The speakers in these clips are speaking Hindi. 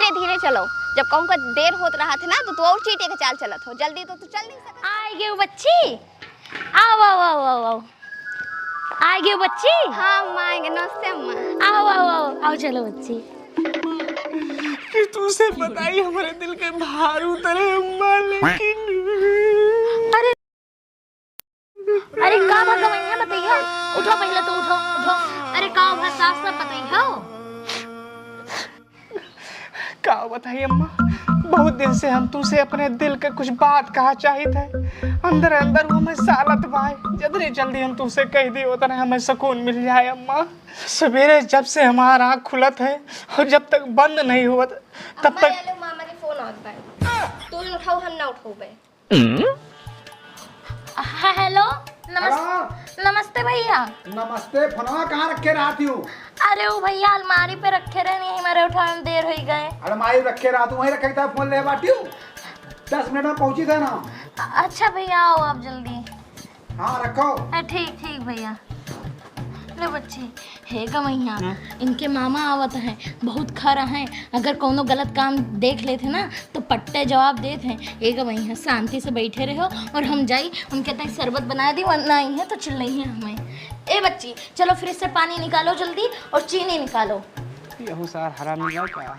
धीरे धीरे चलो। जब कहूँ का देर होत रहा था ना तो तू और चीटे के चाल चलत हो, जल्दी तो तू चल नहीं सकत। आए गे बच्ची, आओ आओ आओ आओ आओ, आए गे बच्ची। हाँ अम्मा आएंगे। नमस्ते अम्मा। आओ आओ आओ आओ, चलो बच्ची। कि तुझसे बताई हमारे दिल के भार उतरे अम्मा, लेकिन अरे अरे का बात है बताइए। उठो पहले तो उठो उठो। अरे का बात साफ साफ बताइए। का बताइए अम्मा, बहुत दिन से हम तुमसे अपने दिल का कुछ बात कहा चाहिए थे। अंदर अंदर वो हमें सालत भाई, जितनी जल्दी हम तुमसे कह दी उतना हमें सुकून मिल जाए अम्मा। सवेरे जब से हमारा आँख खुलत है और जब तक बंद नहीं हुआ तब तक मामा के फोन आवत बा, तू उठाओ हम ना उठाओ। हेलो नमस्ते भैया। नमस्ते। फोनवा कहाँ रखे रहती हूँ? अरे वो भैया अलमारी पे रखे रहे, नहीं मेरे उठाने में देर हो गए। अलमारी रखे रहा तू वहीं रखे था, फोन ले बाटी हूँ। 10 मिनट में पहुँची थे ना। अच्छा भैया आओ आप जल्दी। हाँ रखो। ठीक ठीक भैया। ले बच्चे हे गमैया, इनके मामा आवत हैं, बहुत खरा हैं। अगर कोनो गलत काम देख लेते ना तो पट्टे जवाब देते हैं। हे गमैया शांति से बैठे रहो और हम जाई उनके तक शरबत बना दी, वरना आई है तो चिल्लाई है हमें। ए बच्ची चलो फ्रिज से पानी निकालो जल्दी और चीनी निकालो। यहू सार हरामी क्या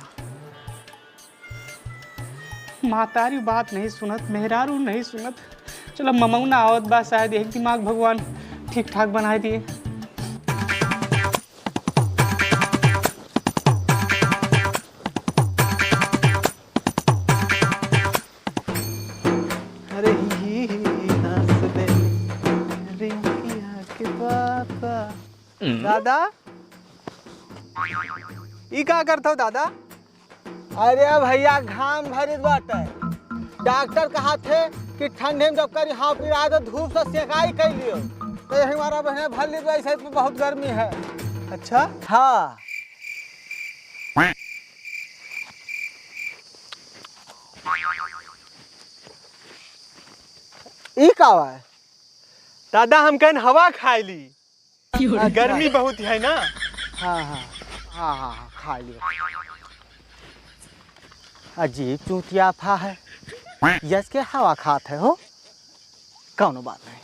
मातारी बात नहीं सुनत, मेहरारू नहीं सुनत। चलो ममौना आवत बा, शायद एक दिमाग भगवान ठीक ठाक बनाए दिए। अरे ही हंस दे रिंकिया के पापा। दादा ई का करत हो दादा? अरे भैया घाम भरित बाटे। डॉक्टर कहा थे कि ठंडे में जब करी हाँ पिरा तो धूप से सेकाई कर लियो, तो यही हमारा बहने भर ली ऐसे तो बहुत गर्मी है। अच्छा हाँ ई का है दादा, हम कहन हवा खाई ली, गर्मी बहुत है ना। हाँ हाँ हाँ हाँ खा लियो। अजीब चूतिया था है, यस के हवा खात है हो, कौनो बात नहीं।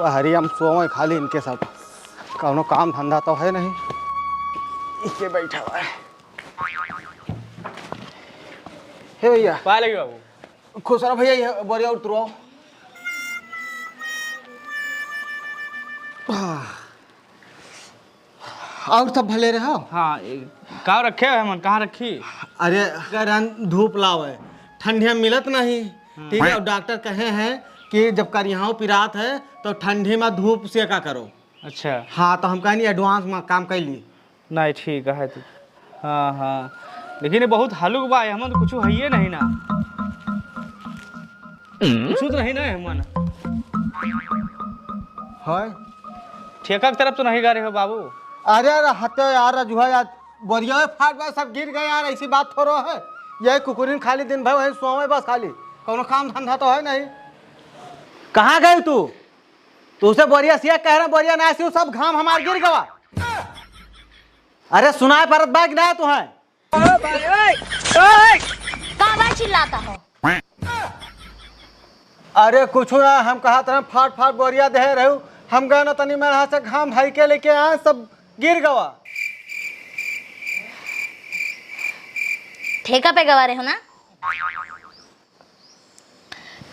हरी हम सोए खाली इनके साथ, कौनो काम धंधा तो है नहीं, इसे बैठा हुआ है। हे भैया पा लगे बाबू। खुश रहो भैया, ये बढ़िया उतरो। और सब भले रहो। हाँ कहाँ रखे है मन, कहाँ रखी? अरे अगर धूप लावे ठंडी में मिलत नहीं, ठीक है। और डॉक्टर कहे हैं कि जब कर यहाँ पिरात है तो ठंडी में धूप सेका करो। अच्छा हाँ तो हम कहनी एडवांस में काम कर ली। नहीं ठीक है तू। हाँ हाँ लेकिन ये बहुत हलुक बा, हम तो कुछ है नहीं ना, कुछ तो नहीं ना हमन। है ठेका की तरफ तो नहीं गा रहे हो बाबू? अरे हत्या यार रजुआ यार, बोरिया फाट गए सब गिर गए यार, ऐसी बात थोड़ा है। यही कुकुरिन खाली दिन भर वही सोए बस खाली, कोनो काम धंधा तो है नहीं। कहाँ गए तू? उसे बोरिया सिया कह रहा बोरिया ना सी, सब घाम हमार गिर गवा। अरे सुनाए परत बाग ना तू है काबा चिल्लाता हो? अरे कुछ ना, हम कहा था फाट फाट बोरिया दे रहे, हम गए ना तनी मेरे हाथ से घाम भाई के लेके आए, सब गिर गवा। ठेका पे गवा रहे हो ना?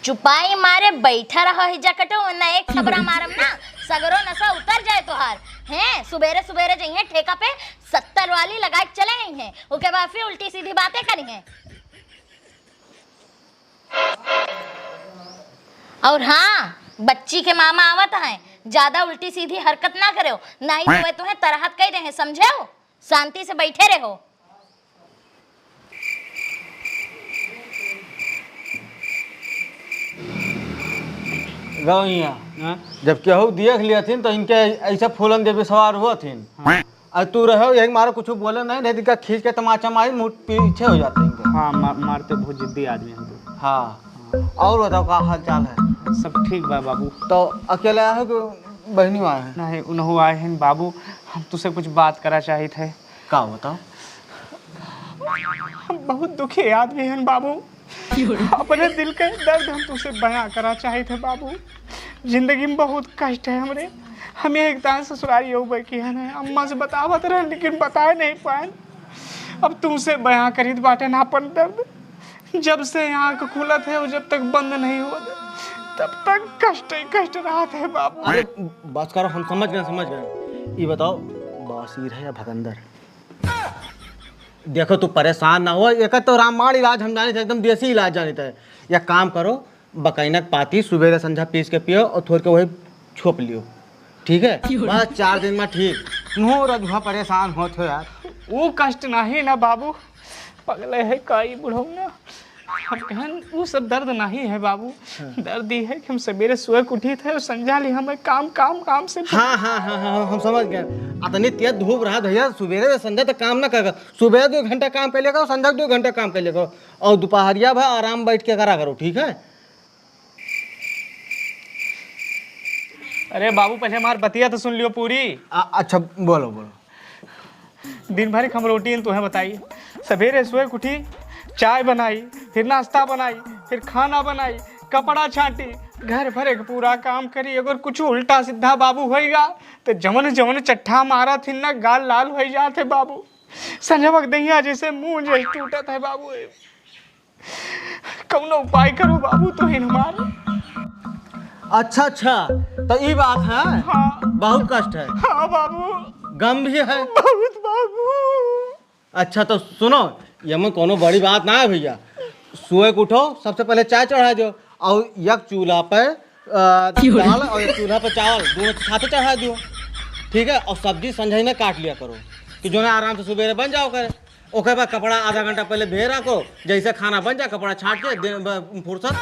चुपाई मारे बैठा रहो ही जकटो, वरना एक खबरा मारम ना सगरो नशा उतर जाए तोहार। हैं सुबेरे सुबेरे जाइए ठेका पे 70 वाली लगा के चले गई हैं, उसके बाद फिर उल्टी सीधी बातें करी हैं। और हाँ बच्ची के मामा आवत हैं, ज्यादा उल्टी सीधी हरकत ना करो, नहीं तो वे तुम्हें तरहत कह रहे हैं, समझे हो? शांति से बैठे रहो। गौइया जब केहू देख लिया थीन तो इनके ऐसे फूलन देवी सवार हुआ थीन। और तू रहो यही मारो कुछ बोले नहीं खींच के तमाचा मारी मुँह पीछे हो जाते इनके। हाँ मारते बहुत जिद्दी आदमी हम तो। हाँ और बताओ का हाल चाल है? सब ठीक बा बाबू। तो अकेले आए हो कि बहनी आए हैं? नहीं उन्हों आए हैं बाबू, हम तुझसे कुछ बात करा चाहे थे। का बताओ? हम बहुत दुखी आदमी हैं बाबू, अपने दिल के दर्द हम तुझसे बयां करा चाहे थे बाबू। जिंदगी में बहुत कष्ट है हमरे, हमें एक दान ससुरारी हो गई है ना, अम्मा से बतावत रहे लेकिन बताए नहीं पाए। अब तुमसे बयां करी बाटे ना अपन दर्द। जब से आँख खुलत है वो जब तक बंद नहीं हुआ तब तक कष्ट ही कष्ट रहा है बाबू। अरे बस करो, हम समझ गए। ये बताओ बासीर है या भगंदर? देखो तू परेशान ना हो, एक तो रामबाण इलाज हम जाने थे, एकदम देसी इलाज जाने थे। या काम करो, बकैनक पाती सुबह संझा पीस के पियो और थोड़ के वही छोप लियो, ठीक है? बस 4 दिन में ठीक। नो रजुआ परेशान हो थे यार। वो कष्ट नहीं ना बाबू, पगले है काई बुढ़ऊ ना, हम कहन वो सब दर्द नहीं है बाबू। दर्द ही है कि हम सवेरे सुबह उठी थे और संझा ली हमें काम से। हाँ, हम समझ गए। अतनी तेज धूप रहा भैया, सुबह संध्या तक काम ना करेगा। सुबह 2 घंटा काम कर लेगा और संध्या 2 घंटा काम कर लेगा, और दोपहरिया भाई आराम बैठ के करा करो, ठीक है? अरे बाबू पहले हमारी बतिया तो सुन लियो पूरी। अच्छा बोलो। दिन भर हम रोटी तुम्हें बताइए, सवेरे सुबह उठी, चाय बनाई, फिर नाश्ता बनाई, फिर खाना बनाई, कपड़ा छाटी, घर भरे का पूरा काम करी। अगर कुछ उल्टा सीधा बाबू होएगा तो जमन चट्ठा मारा थी ना, गाल लाल हो जाते बाबू। संजवक दहिया जैसे मुंह जैसे टूटत है बाबू। कौनो उपाय करो बाबू तो इन हमारे। अच्छा तो ये बात है। हाँ बहुत कष्ट है। हाँ बाबू, गम भी है बहुत बाबू। अच्छा तो सुनो, ये में कोनो बड़ी बात ना है भैया। सुबह को उठो, सबसे पहले चाय चढ़ा दो, और एक चूल्हा पर दाल और एक चूल्हा पर चावल दोनों साथ चढ़ा दो, ठीक है? और सब्जी संझाई में काट लिया करो कि जो है आराम से सुबह बन जाओ करे। ओके बाद कपड़ा आधा घंटा पहले भे रखो, जैसे खाना बन जाए कपड़ा छाट के फुर्सत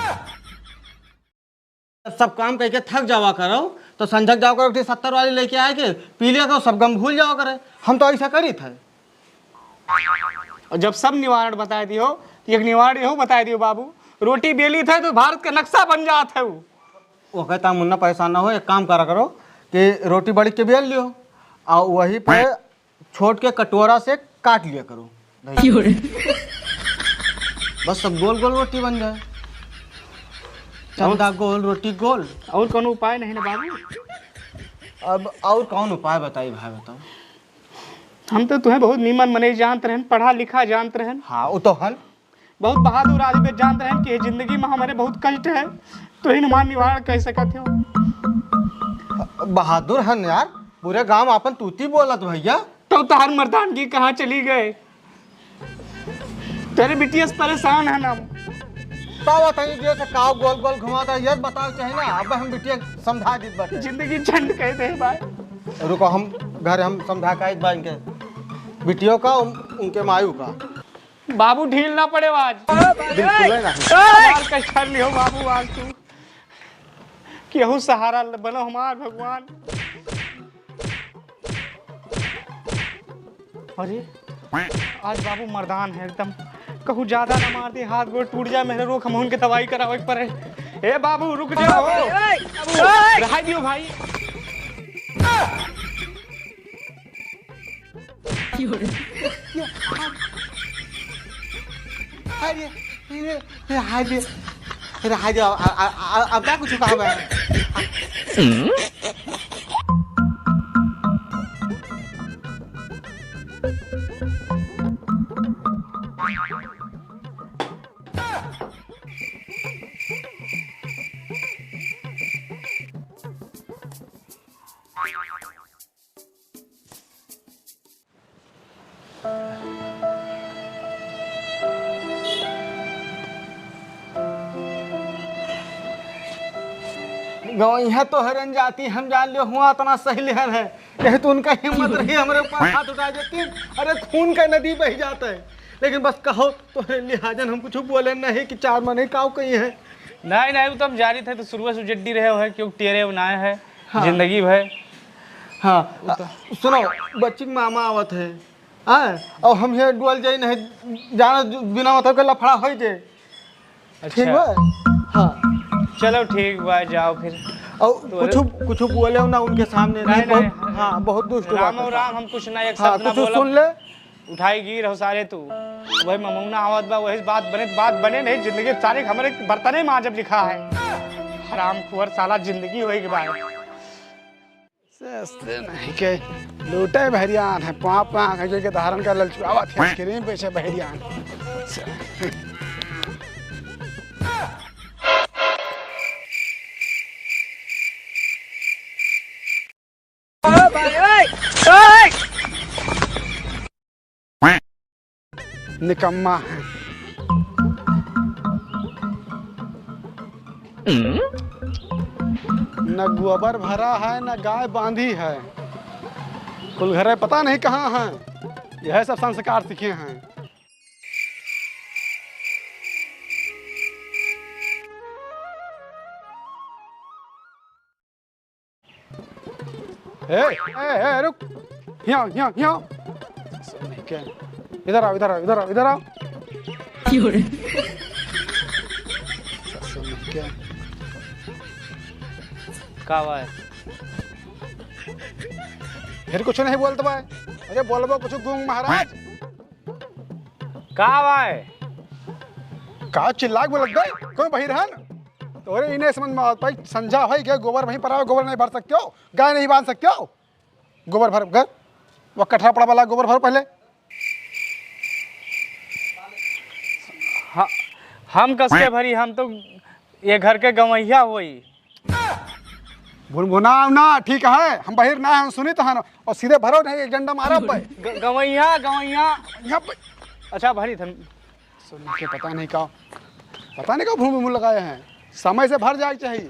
सब काम करके थक जावा करो, तो संझक जाओ करो 70 वाली लेके आए के पी लिया करो, सब गम भूल जाओ करे। हम तो ऐसा करी थे। और जब सब निवारण बता दियो तो एक निवारण यहो बता दियो बाबू, रोटी बेली थे तो भारत का नक्शा बन जात है वो कहता मुन्ना परेशान ना हो, एक काम करा करो कि रोटी बड़ी के बेल लियो और वही पे छोट के कटोरा से काट लिया करो, बस सब गोल गोल रोटी बन जाए। चमदा गोल रोटी गोल। और कोनो उपाय नहीं ना बाबू? अब और कौन उपाय बताइए भाई, बताओ। हम तो तुम्हें बहुत नीमन मने जानते रहन, पढ़ा लिखा जानते रहन। हाँ वो तो हल बहुत बहादुर आदमी जानते रहन कि जिंदगी में हमारे बहुत कष्ट है, तो इन हमारा निवारण कर सकते हो। बहादुर हन यार, पूरे गांव अपन तूती बोलत भैया। तो तार मर्दानगी कहाँ चली गए? तेरे बिटिया से परेशान है ना। बताइए जैसे काव गोल गोल घुमाता है, ये बताओ चाहिए ना। अब हम बिटिया समझा दी बात, जिंदगी झंड कहते हैं भाई। रुको हम घर हम समझा का एक बार इनके बिटियों का उनके मायू का। बाबू ढील ना पड़े आज, बिल्कुल नहीं। कष्ट नहीं हो बाबू आज तू, केहू सहारा बनो हमार भगवान। अरे आज बाबू मर्दान है एकदम, कहूँ ज्यादा ना मार दे, हाथ गोड़ टूट जाए मेरे रोक, हम उनके दवाई करावे पर है। ए बाबू रुक जाओ, रहा दियो भाई। अब क्या कुछ काम है? यहाँ तो हरन जाती हम जान लियो हुआ इतना सही लहर है, यही तो उनका हिम्मत रही हमारे ऊपर हाथ उठा देती। अरे खून का नदी बह जाता है, लेकिन बस कहो तो लिहाजन हम कुछ बोले नहीं कि 4 महीने काव कहीं है। नहीं वो तो हम जारी थे तो शुरू से जड्डी रहे हो है, क्योंकि टेरे बनाए है। हाँ। जिंदगी भर। हाँ तो सुनो, बच्ची मामा आवत है और हम ये डुअल जाई नहीं जाना बिना मतलब के लफड़ा हो जाए। ठीक है चलो ठीक बा, जाओ फिर। और कुछ बोले ना उनके सामने नहीं, बहुत हाँ बहुत दुष्ट राम और राम, हम कुछ ना एक हाँ शब्द ना कुछ सुन ले। उठाई गिर हो सारे तू, वही ममौना आवत बा, वही बात बने नहीं। जिंदगी सारे हमारे बर्तने में जब लिखा है, हराम खुअर साला जिंदगी होई के बाद सस्ते नहीं के लूटे बहरियान है, पाँव पाँव के धारण कर ललचुआवा थे आइसक्रीम पेशे बहरियान। निकम्मा है। न गोबर भरा है न गाय बांधी है, कुल घरे पता नहीं कहाँ हैं। यह सब संस्कार सीखे हैं। ए रुक, यहाँ इधर आओ इधर आओ इधर आओ इधर आओ। का बा? फिर कुछ नहीं बोलते भाई। अरे बोलबो कुछ गुंग महाराज। का बा? का चिल्लाक बोलत गए कोई बहिरहन तोरे इन्हें समझ में आता भाई। संझा भाई के गोबर वहीं पर आओ, गोबर नहीं भर सकते हो, गाय नहीं बांध सकते हो। गोबर भर घर वो कठरा पड़ा वाला गोबर भर पहले। हम कसके भरी, हम तो ये घर के गवैया होई। भुनभुना ना ठीक है, हम बहिर ना हम सुनी तो हन और सीधे भरो नहीं एक डंडा मारा पे गवैया यहाँ पे। अच्छा भरी थन सुन के पता नहीं का भूमि मूल लगाए हैं। समय से भर जाए चाहिए।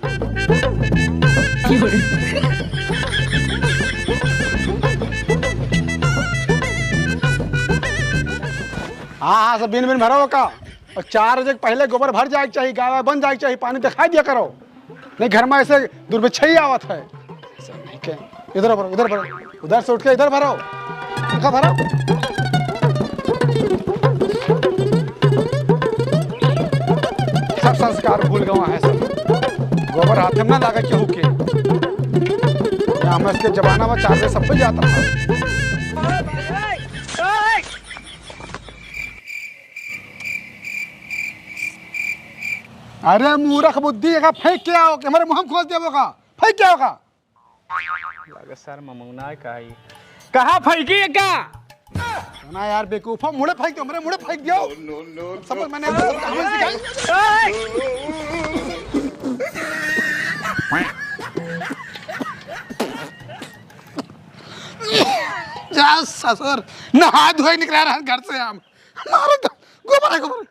हाँ सब बिन बिन भरो का, और 4 बजे पहले गोबर भर जाए चाहिए, गाय बन जाए चाहिए, पानी दिखाई दिया करो, नहीं घर में ऐसे दुर्भिक्षई आवत है। इधर भरो इधर भरो, उधर से उठ के इधर भरो, भरो। सब संस्कार भूल गए हैं सब। गोबर हाथ में ना लागे केहू के। हम इसके जमाना में 4 बजे सब पे जाता था। अरे मूर्ख बुद्धि का फेंक के आओ, हमारे मुंह खोल दिया का फेंक क्या होगा? लगे सर ममौना कहाँ फेंकी का? ना यार बेवकूफो, मुड़े फेंक दो, मेरे मुड़े फेंक दियो। समझ मैंने जा ससुर नहा धोए निकला रहा घर से। हम हमारे गोबर है गोबर।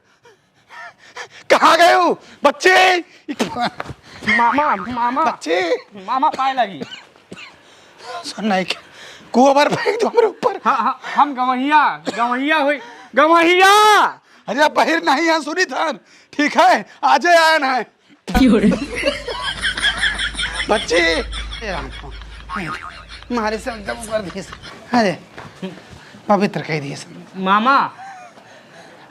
कहाँ गए हो बच्चे? मामा बच्चे मामा पाए लगी। सुनना गोबर फेंक दो मेरे ऊपर। हाँ, हम गवैया हुई गवैया। अरे बहिर नहीं है सुनी थान, ठीक है आजे आयन है बच्चे मारे से एकदम कर दिए। अरे पवित्र कह दिए मामा।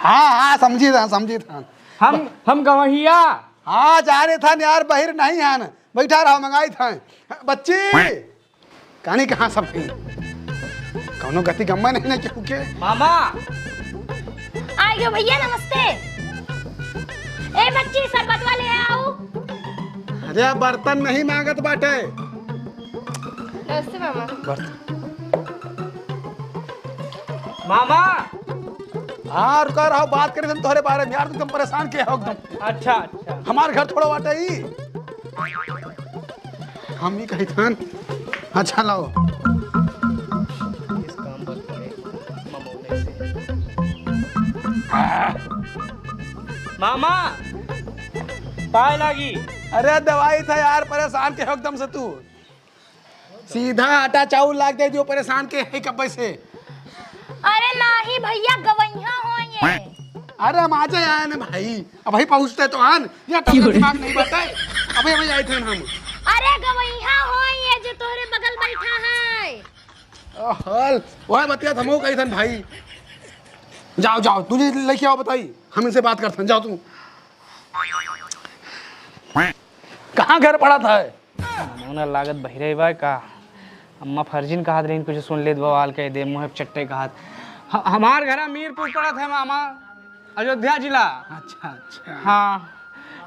हाँ समझी था हम गवैया। हाँ जा रहे था यार, बहिर नहीं है न, बैठा रहा मंगाई था। बच्ची कहानी कहाँ सब थी, कौनो गति गम्मा नहीं ना क्यों के। मामा आ गयो भैया, नमस्ते। ए बच्ची शरबत वाले आओ। अरे बर्तन नहीं मांगत बाटे। नमस्ते मामा। मामा हाँ रुका रहो, बात करें तुम तुम्हारे बारे में यार, तुम परेशान किया हो एकदम। अच्छा हमारे घर थोड़ा बाटे ही हम ही कही था। अच्छा लाओ इस काम बंद करे ममौने से। मामा पाए लगी। अरे दवाई था यार, परेशान के हो एकदम से तू। सीधा आटा चावल लाग दे दियो, परेशान के है कब से। अरे नहीं भैया, गवैया हो ये। अरे हम आजे आए ना भाई, अब भाई पहुंचते तो आन या तब दिमाग नहीं बताए। अभी अभी आए थे हम। अरे गवैया हो ये जो तोहरे बगल बैठा है। हल वह बतिया थमो कही थन भाई। जाओ तुझे लेके आओ बताई, हम इनसे बात करते हैं। जाओ तू कहाँ घर पड़ा था? मौना लागत बहिरे बा का अम्मा फर्जिन कहा रही कुछ सुन ले बवाल कह दे मुँह चट्टे कहा हमार घर मीरपुर पड़ा था मामा, अयोध्या जिला। अच्छा अच्छा। हाँ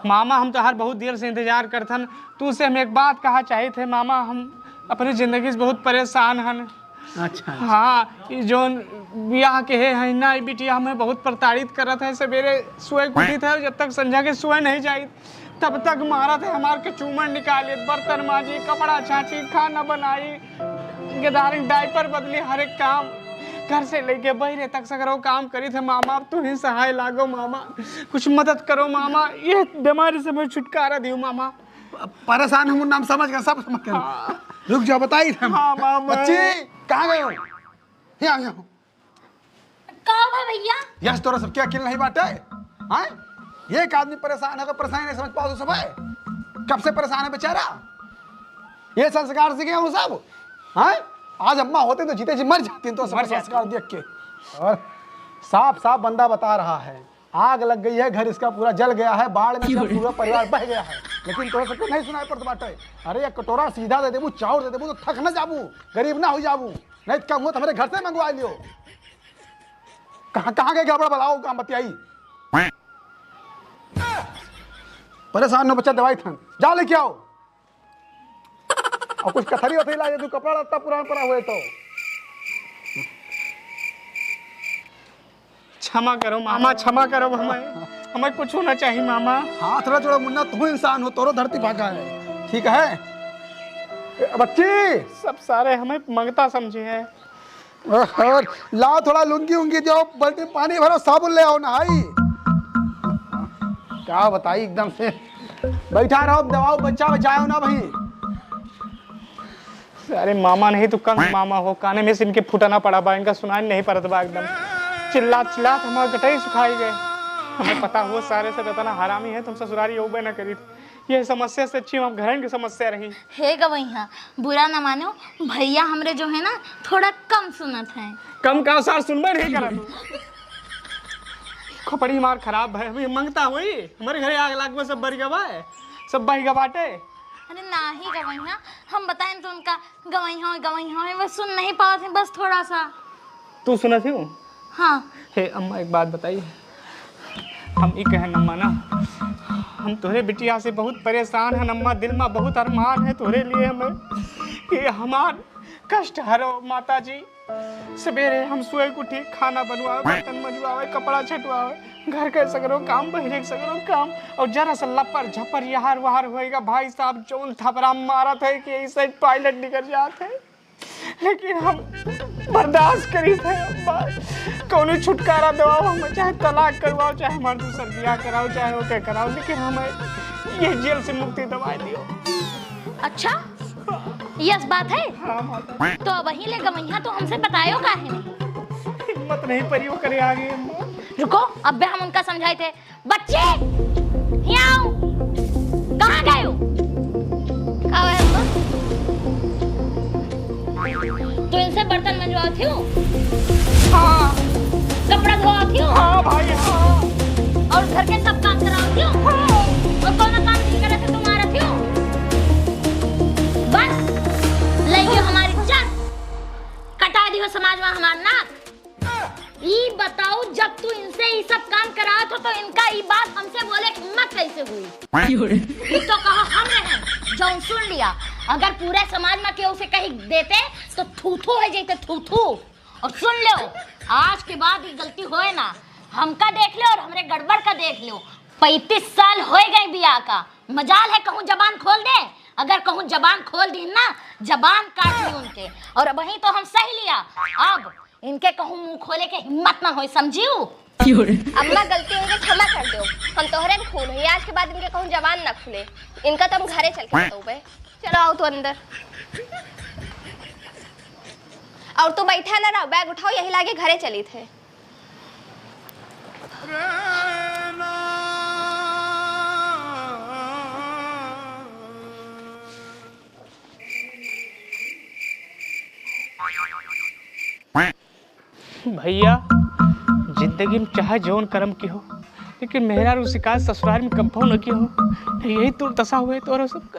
मामा, हम तो हर बहुत देर से इंतजार करथन। तू से हम एक बात कहा चाहे थे मामा, हम अपनी ज़िंदगी से बहुत परेशान हन। अच्छा हाँ ये जोन ब्याह के है ना, ये बिटिया हमें बहुत प्रताड़ित करत है। सवेरे सोए उठी थे, जब तक संझा के सोए नहीं जाई तब तक मारा थे हमार के चूमन निकाले, बर्तन माजी, कपड़ा छाची, खाना बनाई, गेदारी, डायपर बदली, हर एक काम घर से लेके बहरे तक सगरो काम करी थे मामा। अब तू ही सहाय लागो मामा, कुछ मदद करो मामा, ये बीमारी से मैं छुटकारा दियो मामा। परेशान हूँ, नाम समझ गया, सब समझ गया। रुक जाओ, बताइए हम। हाँ मामा। बच्ची कहाँ गए हो? यहाँ यहाँ का है भैया? यश तोरा सब क्या अकेले नहीं बाटे? हाँ ये एक आदमी परेशान है, परेशानी नहीं समझ पाओ तो सब है। कब से परेशान है बेचारा, ये संस्कार सीखे हूँ सब। हाँ आज अम्मा होते तो जीते जी मर जाती तो सब संस्कार देख के। और साफ साफ बंदा बता रहा है, आग लग गई है, घर इसका पूरा जल गया है, बाढ़ में सब पूरा परिवार बह गया है, लेकिन तोरा सबको नहीं सुनाई पड़ता बाटे। अरे एक कटोरा सीधा दे देबू, चाउर दे देबू तो थक न जाबू, गरीब ना हो जाबू, नहीं तो हुआ तो हमारे घर से मंगवा लियो। कहाँ कहाँ गए गड़बड़ बताओ, काम बतियाई। परेशान न बच्चा, दवाई थन जा लेके आओ, और कुछ कथरी वथरी ला दे, तू कपड़ा लत्ता पुराना पड़ा हुए तो। क्षमा करो मामा, क्षमा करो, हमें कुछ होना चाहिए मामा। हाथ थोड़ा जोड़ा मुन्ना, तू इंसान हो, तोरो धरती भागा है, ठीक है? बच्ची सब सारे हमें मंगता समझे है। और लाओ थोड़ा लुंगी उंगी, जाओ बाल्टी पानी भरो, साबुन ले आओ, नहाई। क्या बताई एकदम से, बैठा रहो, दबाओ, बच्चा बचाओ ना भाई। अरे मामा नहीं तो कम मामा हो, काने में से इनके फुटाना पड़ा बा, इनका सुनाई नहीं पड़ता बा, एकदम चिल्ला चिल्ला हमारे गटाई सुखाई गए। हमें पता हो सारे से इतना हरामी है, तुम ससुरारी योबे न करी थी। ये समस्या से अच्छी हम घर की समस्या रही। हे गवैया, बुरा ना मानो, भैया हमरे जो है ना थोड़ा कम सुनत है। कम का सार सुनबे नहीं करा तू। खोपड़ी मार खराब है, अभी मंगता हुई हमारे घरे आग लाग में सब बरी गवा है, सब बही गवाटे। अरे नाही गवैया, हम बताएं तो उनका गवैया है, बस सुन नहीं पाते हैं, बस थोड़ा सा। तू सुना थी? हाँ। हे अम्मा एक बात बताइए, हम ये कहें अम्मा ना, हम तोहरे बिटिया से बहुत परेशान हैं अम्मा, दिल में बहुत अरमान है तोहरे लिए, हमें ये हमार कष्ट हरो माता जी। सवेरे हम सोए उठी, खाना बनवाओ, बर्तन मजवाओ, कपड़ा छटवाओ, घर के सगरो काम, बहरे सगरो काम, और जरा सा लपर झपर यहार वहार होएगा भाई साहब, जोन थपरा मारा था कि ऐसे टॉयलेट निकल जाते, लेकिन हम बर्दाश्त करी थे। कौन छुटकारा दवाओ, हमें चाहे तलाक करवाओ, चाहे हमारे दूसर ब्याह कराओ, चाहे ओके कराओ, लेकिन हमें ये जेल से मुक्ति दवा दियो। अच्छा यस बात है? हाँ, तो वही ले गवैया, तो हमसे बतायो काहे नहीं? हिम्मत नहीं परियो करे आगे। रुको, अबे हम उनका समझाए थे। बच्चे यहाँ आओ, कहाँ गए हो? का है अम्मा? तो इनसे बर्तन मंजवाओ थी, हाँ कपड़ा धोआ थी, हाँ भाई हाँ, और घर के सब काम कराओ थी, और कौन काम नहीं करे थे तुम्हारा थी? बस ले गयो हमारी इज्जत, कटा दियो समाज में हमारा नाक। ये बताओ, जब तू इनसे ये सब काम करा तो इनका ये बात हमसे बोले की हिम्मत कैसे हुई? तो कहा हम रहे जो सुन लिया, अगर पूरे समाज में केहू से कहीं देते तो थू-थू हो जाते, थू-थू। और सुन लो, आज के बाद ये गलती होए ना, हमका देख लो और हमरे गड़बड़ का देख लो। 35 साल हो गए बियाह का, मजाल है कहूँ जबान खोल दे, अगर कहूँ जबान खोल दी ना, जबान काट ली उनके। और वही तो हम सही लिया, अब इनके कहूँ मुंह खोले के हिम्मत ना हो, समझियो? अम्मा गलती होगी क्षमा कर दो, हम तोहरे भी खून हुई, आज के बाद इनके कहूँ जबान ना खुले, इनका तो हम घरे चल के बताऊँ बे। चलो आओ तो अंदर, और तू बैठा ना रहो, बैग उठाओ, यही लागे घरे चली थे। भैया जिंदगी में चाहे जौन कर्म की हो, लेकिन मेहरा रू शिकायत ससुराल में कब्बो न की हूँ यही तो दशा हुए तो और सब